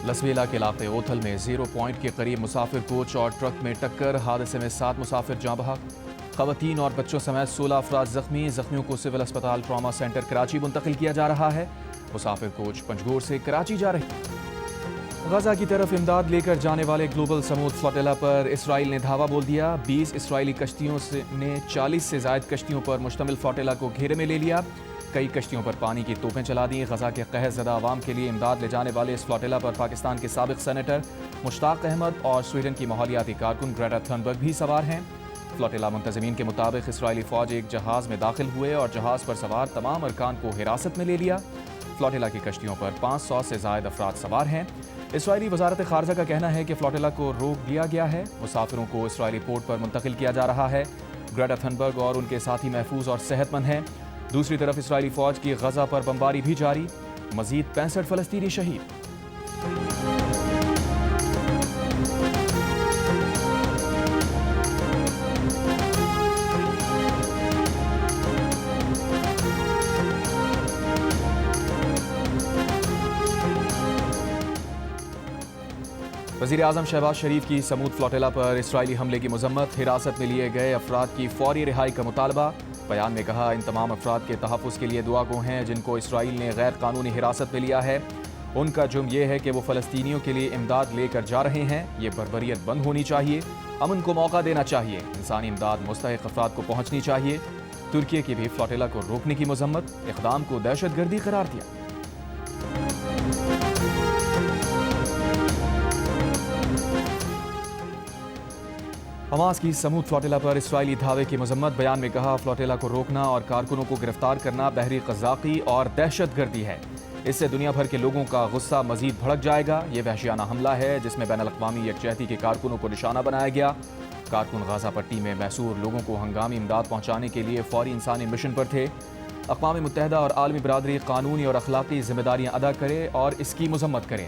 لسویلا کے علاقے اوتھل میں 0 پوائنٹ کے قریب مسافر کوچ اور ٹرک میں ٹکر، حادثے میں 7 مسافر جاں بحق، خواتین اور بچوں سمیت 16 افراد زخمی، زخمیوں کو سول اسپتال ٹراما سینٹر کراچی منتقل کیا جا رہا ہے۔ مسافر کوچ پنجگور سے کراچی جا رہی۔ غزہ کی طرف امداد لے کر جانے والے گلوبل سمود فلاٹیلا پر اسرائیل نے دھاوا بول دیا۔ 20 اسرائیلی کشتیوں نے 40 سے زائد کشتیوں پر مشتمل فلاٹیلا کو گھیرے میں لے لیا۔ کئی کشتیوں پر پانی کی توپیں چلا دیں۔ غزہ کے قحط زدہ عوام کے لیے امداد لے جانے والے اس فلاٹیلا پر پاکستان کے سابق سینیٹر مشتاق احمد اور سویڈن کی ماحولیاتی کارکن گریٹا تھنبرگ بھی سوار ہیں۔ فلاٹیلا منتظمین کے مطابق اسرائیلی فوج ایک جہاز میں داخل ہوئے اور جہاز پر سوار تمام ارکان کو حراست میں لے لیا۔ فلاٹیلا کی کشتیوں پر 500 سے زائد افراد سوار ہیں۔ اسرائیلی وزارت خارجہ کا کہنا ہے کہ فلاٹیلا کو روک دیا گیا ہے، مسافروں کو اسرائیلی پورٹ پر منتقل کیا جا رہا ہے۔ گریٹا تھنبرگ اور ان کے ساتھی محفوظ اور صحت مند ہیں۔ دوسری طرف اسرائیلی فوج کی غزہ پر بمباری بھی جاری، مزید 65 فلسطینی شہید۔ وزیر اعظم شہباز شریف کی سمود فلاٹیلا پر اسرائیلی حملے کی مذمت، حراست میں لیے گئے افراد کی فوری رہائی کا مطالبہ۔ بیان میں کہا ان تمام افراد کے تحفظ کے لیے دعا گو ہیں جن کو اسرائیل نے غیر قانونی حراست میں لیا ہے۔ ان کا جرم یہ ہے کہ وہ فلسطینیوں کے لیے امداد لے کر جا رہے ہیں۔ یہ بربریت بند ہونی چاہیے، امن کو موقع دینا چاہیے، انسانی امداد مستحق افراد کو پہنچنی چاہیے۔ ترکی کی بھی فلاٹیلا کو روکنے کی مذمت، اقدام کو دہشت گردی قرار دیا۔ حماس کی سمود فلاٹیلا پر اسرائیلی دھاوے کی مذمت، بیان میں کہا فلاٹیلا کو روکنا اور کارکنوں کو گرفتار کرنا بحری قزاقی اور دہشت گردی ہے۔ اس سے دنیا بھر کے لوگوں کا غصہ مزید بھڑک جائے گا۔ یہ وحشیانہ حملہ ہے جس میں بین الاقوامی یکجہتی کے کارکنوں کو نشانہ بنایا گیا۔ کارکن غزہ پٹی میں محصور لوگوں کو ہنگامی امداد پہنچانے کے لیے فوری انسانی مشن پر تھے۔ اقوام متحدہ اور عالمی برادری قانونی اور اخلاقی ذمہ داریاں ادا کرے اور اس کی مذمت کریں۔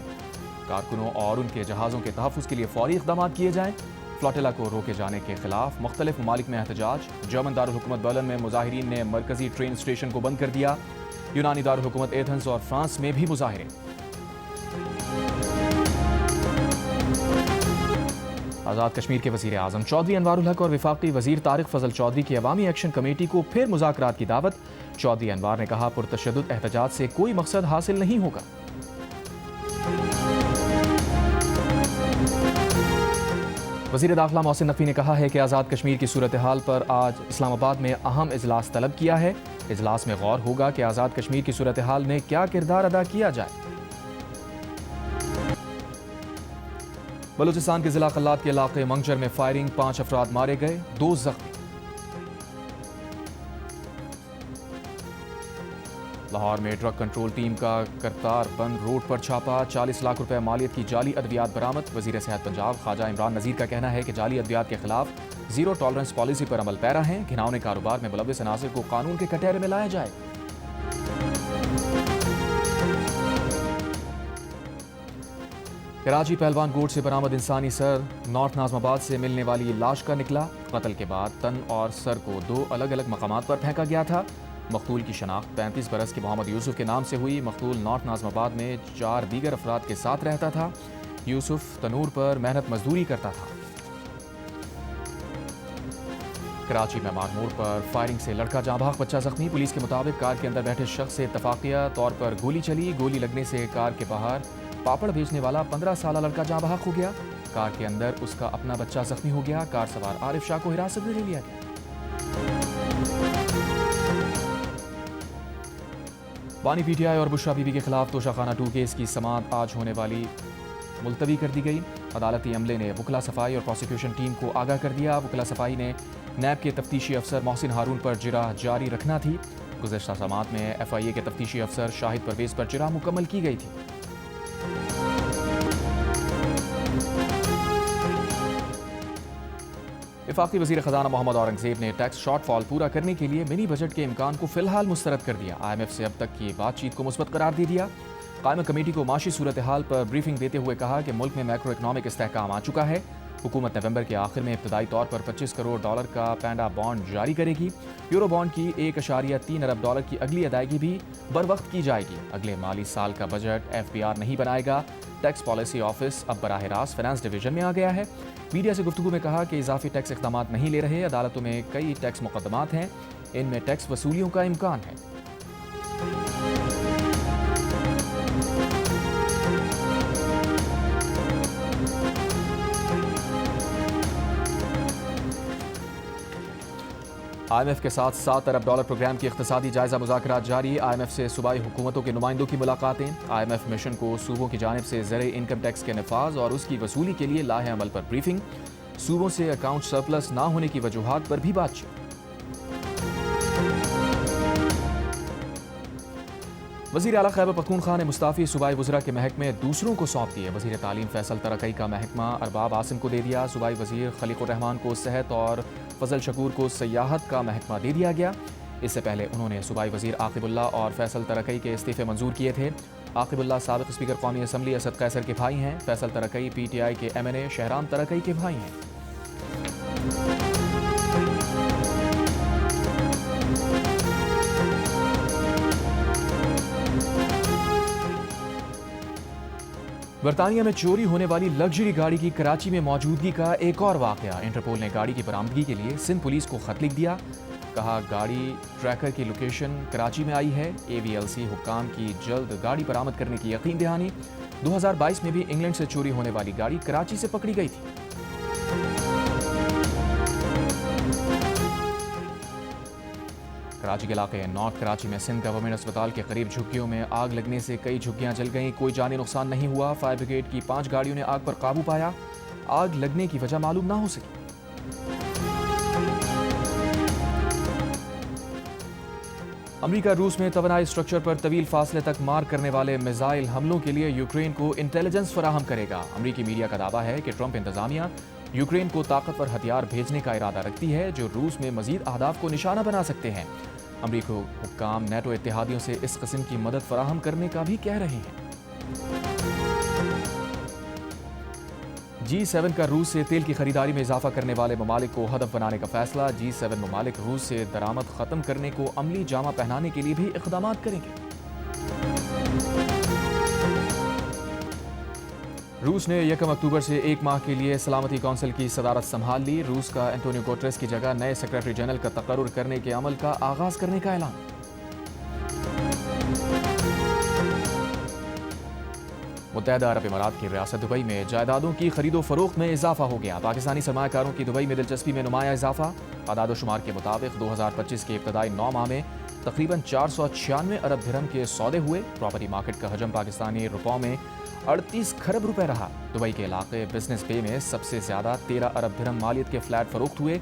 کارکنوں اور ان کے جہازوں کے تحفظ کے لیے فوری اقدامات کیے جائیں۔ فلاٹیلا کو روکے جانے کے خلاف مختلف ممالک میں احتجاج، جرمن دارالحکومت برلن میں مظاہرین نے مرکزی ٹرین اسٹیشن کو بند کر دیا۔ یونانی دارالحکومت ایتھنز اور فرانس میں بھی مظاہرے۔ آزاد کشمیر کے وزیر اعظم چودھری انوار الحق اور وفاقی وزیر طارق فضل چودھری کی عوامی ایکشن کمیٹی کو پھر مذاکرات کی دعوت۔ چودھری انوار نے کہا پرتشدد احتجاج سے کوئی مقصد حاصل نہیں ہوگا۔ وزیر داخلہ محسن نقوی نے کہا ہے کہ آزاد کشمیر کی صورتحال پر آج اسلام آباد میں اہم اجلاس طلب کیا ہے۔ اجلاس میں غور ہوگا کہ آزاد کشمیر کی صورتحال میں کیا کردار ادا کیا جائے۔ بلوچستان کے ضلع خلات کے علاقے منگجر میں فائرنگ، 5 افراد مارے گئے، 2 زخمی۔ لاہور میں ڈرگ کنٹرول ٹیم کا کرتار بند روڈ پر چھاپا، 40 لاکھ روپے مالیت کی جعلی ادویات برآمد۔ وزیر صحت پنجاب خواجہ عمران نذیر کا کہنا ہے کہ جعلی ادویات کے خلاف زیرو ٹالرنس پالیسی پر عمل پیرا ہیں۔ گھناؤنے کاروبار میں ملوث عناصر کو قانون کے کٹہرے میں لایا جائے۔ کراچی پہلوان گوٹ سے برآمد انسانی سر نارتھ ناظم آباد سے ملنے والی لاش کا نکلا۔ قتل کے بعد تن اور سر کو 2 الگ الگ مقامات پر پھینکا گیا تھا۔ مقتول کی شناخت 35 برس کے محمد یوسف کے نام سے ہوئی۔ مقتول نارتھ ناظم آباد میں 4 دیگر افراد کے ساتھ رہتا تھا۔ یوسف تنور پر محنت مزدوری کرتا تھا۔ کراچی میں معمور پر فائرنگ سے لڑکا جاں بحق، بچہ زخمی۔ پولیس کے مطابق کار کے اندر بیٹھے شخص سے اتفاقیہ طور پر گولی چلی۔ گولی لگنے سے کار کے باہر پاپڑ بیچنے والا 15 سالہ لڑکا جاں بحق ہو گیا۔ کار کے اندر اس کا اپنا بچہ زخمی ہو گیا۔ کار سوار عارف شاہ کو حراست میں لے لیا گیا۔ بانی پی ٹی آئی اور بشرا بی بی کے خلاف توشہ خانہ 2 کیس کی سماعت آج ہونے والی ملتوی کر دی گئی۔ عدالتی عملے نے وکلا صفائی اور پروسیکیوشن ٹیم کو آگاہ کر دیا۔ وکلا صفائی نے نیب کے تفتیشی افسر محسن ہارون پر جرح جاری رکھنا تھی۔ گزشتہ سماعت میں ایف آئی اے کے تفتیشی افسر شاہد پرویز پر جرح مکمل کی گئی تھی۔ وفاقی وزیر خزانہ محمد اورنگزیب نے ٹیکس شارٹ فال پورا کرنے کے لیے منی بجٹ کے امکان کو فی الحال مسترد کر دیا۔ آئی ایم ایف سے اب تک کی بات چیت کو مثبت قرار دے دیا۔ قائمہ کمیٹی کو معاشی صورتحال پر بریفنگ دیتے ہوئے کہا کہ ملک میں میکرو اکنامک استحکام آ چکا ہے۔ حکومت نومبر کے آخر میں ابتدائی طور پر $25 کروڑ کا پینڈا بانڈ جاری کرے گی۔ یورو بانڈ کی $1.3 ارب کی اگلی ادائیگی بھی بروقت کی جائے گی۔ اگلے مالی سال کا بجٹ FBR نہیں بنائے گا۔ ٹیکس پالیسی آفس اب براہ راست فائنانس ڈویژن میں آ گیا ہے۔ میڈیا سے گفتگو میں کہا کہ اضافی ٹیکس اقدامات نہیں لے رہے۔ عدالتوں میں کئی ٹیکس مقدمات ہیں، ان میں ٹیکس وصولیوں کا امکان ہے۔ IMF کے ساتھ $7 ارب پروگرام کی اقتصادی جائزہ مذاکرات جاری۔ IMF سے صوبائی حکومتوں کے نمائندوں کی ملاقاتیں۔ IMF مشن کو صوبوں کی جانب سے زرعی انکم ٹیکس کے نفاذ اور اس کی وصولی کے لیے لاہے عمل پر بریفنگ۔ صوبوں سے اکاؤنٹ سرپلس نہ ہونے کی وجوہات پر بھی بات چیت۔ وزیر اعلیٰ خیبر پختونخوا نے مستعفی صوبائی وزراء کے محکمے دوسروں کو سونپ دیے۔ وزیر تعلیم فیصل ترقی کا محکمہ ارباب عاصم کو دے دیا۔ صوبائی وزیر خلیق الرحمان کو صحت اور فضل شکور کو سیاحت کا محکمہ دے دیا گیا۔ اس سے پہلے انہوں نے صوبائی وزیر عاقب اللہ اور فیصل ترقی کے استعفے منظور کیے تھے۔ عاقب اللہ سابق اسپیکر قومی اسمبلی اسد قیصر کے بھائی ہیں۔ فیصل ترقی PTI کے MNA شہرام ترقی کے بھائی ہیں۔ برطانیہ میں چوری ہونے والی لگژری گاڑی کی کراچی میں موجودگی کا ایک اور واقعہ۔ انٹرپول نے گاڑی کی برآمدگی کے لیے سندھ پولیس کو خط لکھ دیا۔ کہا گاڑی ٹریکر کی لوکیشن کراچی میں آئی ہے۔ AVLC حکام کی جلد گاڑی برآمد کرنے کی یقین دہانی۔ 2022 میں بھی انگلینڈ سے چوری ہونے والی گاڑی کراچی سے پکڑی گئی تھی۔ کراچی کے علاقے نارتھ کراچی میں سندھ گورنمنٹ اسپتال کے قریب جھگیوں میں آگ لگنے سے کئی جھگیاں جل گئیں۔ کوئی جانی نقصان نہیں ہوا۔ فائر بریگیڈ کی 5 گاڑیوں نے آگ پر قابو پایا۔ آگ لگنے کی وجہ معلوم نہ ہو سکی۔ امریکہ روس میں توانائی اسٹرکچر پر طویل فاصلے تک مار کرنے والے میزائل حملوں کے لیے یوکرین کو انٹیلیجنس فراہم کرے گا۔ امریکی میڈیا کا دعویٰ ہے کہ ٹرمپ انتظامیہ یوکرین کو طاقتور ہتھیار بھیجنے کا ارادہ رکھتی ہے جو روس میں مزید اہداف کو نشانہ بنا سکتے ہیں۔ امریکی حکام نیٹو اتحادیوں سے اس قسم کی مدد فراہم کرنے کا بھی کہہ رہے ہیں۔ G7 کا روس سے تیل کی خریداری میں اضافہ کرنے والے ممالک کو ہدف بنانے کا فیصلہ۔ G7 ممالک روس سے درآمد ختم کرنے کو عملی جامہ پہنانے کے لیے بھی اقدامات کریں گے۔ روس نے 1 اکتوبر سے 1 ماہ کے لیے سلامتی کونسل کی صدارت سنبھال لی۔ روس کا انٹونیو گوٹریس کی جگہ نئے سیکرٹری جنرل کا تقرر کرنے کے عمل کا آغاز کرنے کا اعلان۔ متحدہ عرب امارات کی ریاست دبئی میں جائیدادوں کی خرید و فروخت میں اضافہ ہو گیا۔ پاکستانی سرمایہ کاروں کی دبئی میں دلچسپی میں نمایاں اضافہ۔ اعداد و شمار کے مطابق 2025 کے ابتدائی 9 ماہ میں تقریباً 496 ارب درہم کے سودے ہوئے۔ پراپرٹی مارکیٹ کا حجم پاکستانی روپوں میں 38 کھرب روپے رہا۔ دبئی کے علاقے بزنس بے میں سب سے زیادہ 13 ارب درہم مالیت کے فلیٹ فروخت ہوئے۔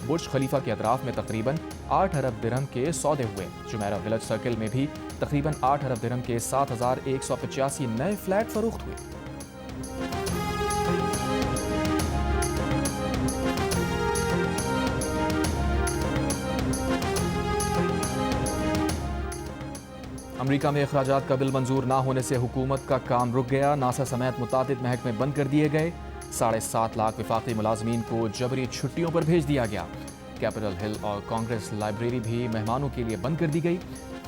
برج خلیفہ کے اطراف میں تقریباً 8 ارب درہم کے سودے ہوئے۔ جمیرہ ولیج سرکل میں بھی تقریباً 8 ارب درہم کے 7185 نئے فلیٹ فروخت ہوئے۔ امریکہ میں اخراجات کا بل منظور نہ ہونے سے حکومت کا کام رک گیا۔ ناسا سمیت متعدد محکمے بند کر دیے گئے۔ 7.5 لاکھ وفاقی ملازمین کو جبری چھٹیوں پر بھیج دیا گیا۔ کیپٹل ہل اور کانگریس لائبریری بھی مہمانوں کے لیے بند کر دی گئی۔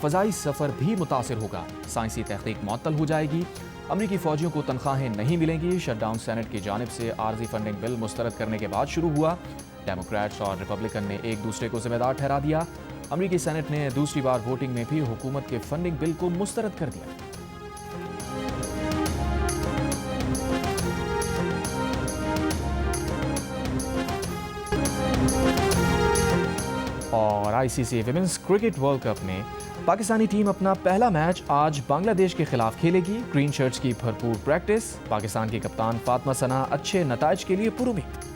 فضائی سفر بھی متاثر ہوگا۔ سائنسی تحقیق معطل ہو جائے گی۔ امریکی فوجیوں کو تنخواہیں نہیں ملیں گی۔ شٹ ڈاؤن سینٹ کی جانب سے عارضی فنڈنگ بل مسترد کرنے کے بعد شروع ہوا۔ ڈیموکریٹس اور ریپبلکن نے ایک دوسرے کو ذمہ دار ٹھہرا دیا۔ امریکی سینٹ نے دوسری بار ووٹنگ میں بھی حکومت کے فنڈنگ بل کو مسترد کر دیا۔ اور ICC women's cricket world cup میں پاکستانی ٹیم اپنا پہلا میچ آج بنگلہ دیش کے خلاف کھیلے گی۔ گرین شرٹس کی بھرپور پریکٹس۔ پاکستان کی کپتان فاطمہ ثنا اچھے نتائج کے لیے پرامید۔